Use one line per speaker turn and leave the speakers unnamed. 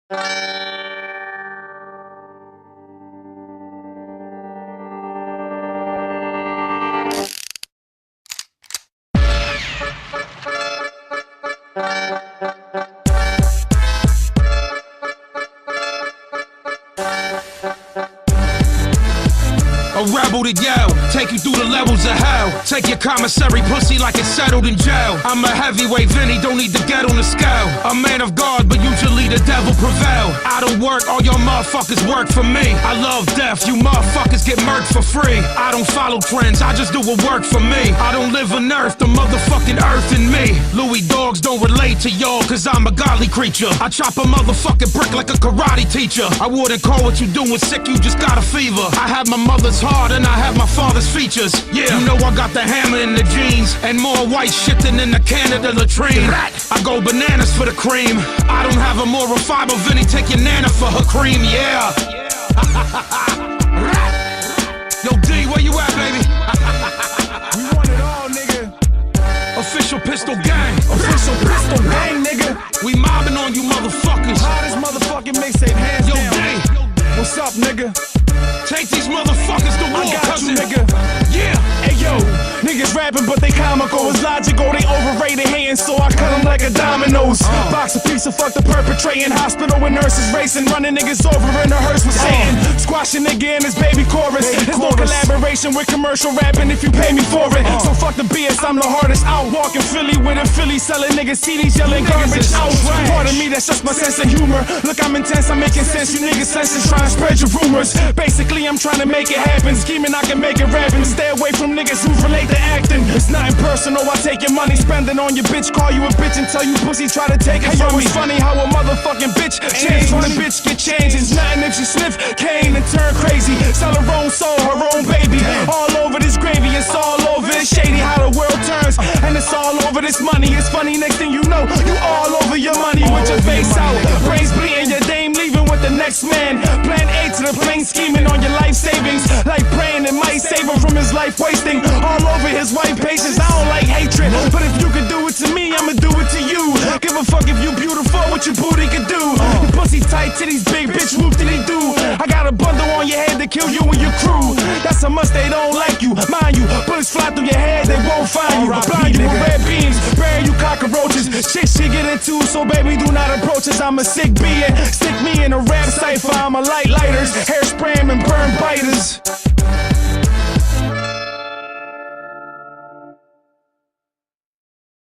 A rebel to yell, take you through the levels of hell. Take your commissary pussy like it's settled in jail. I'm a heavyweight Vinny, don't need to get on the scale. A man of God, but usually the devil prevail. I don't work, all your motherfuckers work for me. I love death, you motherfuckers get murked for free. I don't follow trends, I just do what work for me. I don't live on earth, the motherfucking earth in me. Louis dogs don't relate to y'all, cause I'm a godly creature. I chop a motherfucking brick like a karate teacher. I wouldn't call what you doing sick, you just got a fever. I have my mother's heart and I have my father's features. Yeah, you know I got the hammer in the jeans and more white shit than in the Canada latrine. I go bananas for the cream. I don't have a moral fiber, Vinny, take your nana for her cream. Yeah. Yo D, where you at, baby?
We want it all, nigga.
Official pistol gang.
Official pistol gang, nigga.
We mobbing on you motherfuckers.
Hottest motherfucking mixtape, hands
Yo
down.
D,
What's up, nigga?
take these motherfuckers to war,
I got
cousin.
you, nigga.
Yeah.
Hey yo, niggas rapping but they comical. It's logical, they overrated hating, so I cut them like a dominoes. Box a piece of fuck the perpetrating. Hospital with nurses racing, running niggas over in a hearse with Satan. Squash a nigga in his baby chorus. There's no collaboration with commercial rapping if you pay me for it. So fuck the BS, I'm the hardest out. Walking Philly with a Philly selling niggas CDs yelling garbage out. Pardon me, that's just my sense of humor. Look, I'm intense, I'm making sense. You niggas senses trying to spread your rumors. Basically, I'm trying to make it happen. Scheming, I can make it rapping. Stay away from niggas who relate to acting. It's nothing personal, I take your money, spend it on your bitch. Call you a bitch and tell you pussy try to take it from me. It's funny how a motherfucking bitch change when a bitch get changed. It's nothing if she sniff cane and turn crazy. Sell her own soul, her own baby. All over this gravy, it's all over. It's shady how the world turns, and it's all over this money. It's funny, next thing you know, you all over your money with your face out. Brains bleeding, your dame leaving with the next man. Plan A to the plane, scheming on your life savings. Like praying it might save him from his life wasting. All over his wife patience. I don't like hatred, but if you could do it to me, I'ma do it to you. Give a fuck if you beautiful, what your booty could do. Your pussy tight titties, big bitch, whoop did he do? I got a bundle on your head to kill you and your crew. That's a must, they don't like you. Mind you, bullets fly through your head, they won't find you. Blind you with red beams, bury you cockroaches. Shit she get into, so baby do not approach us. I'm a sick being, stick me in a rap cipher. I'm a light lighters, hair spraying and burn biters.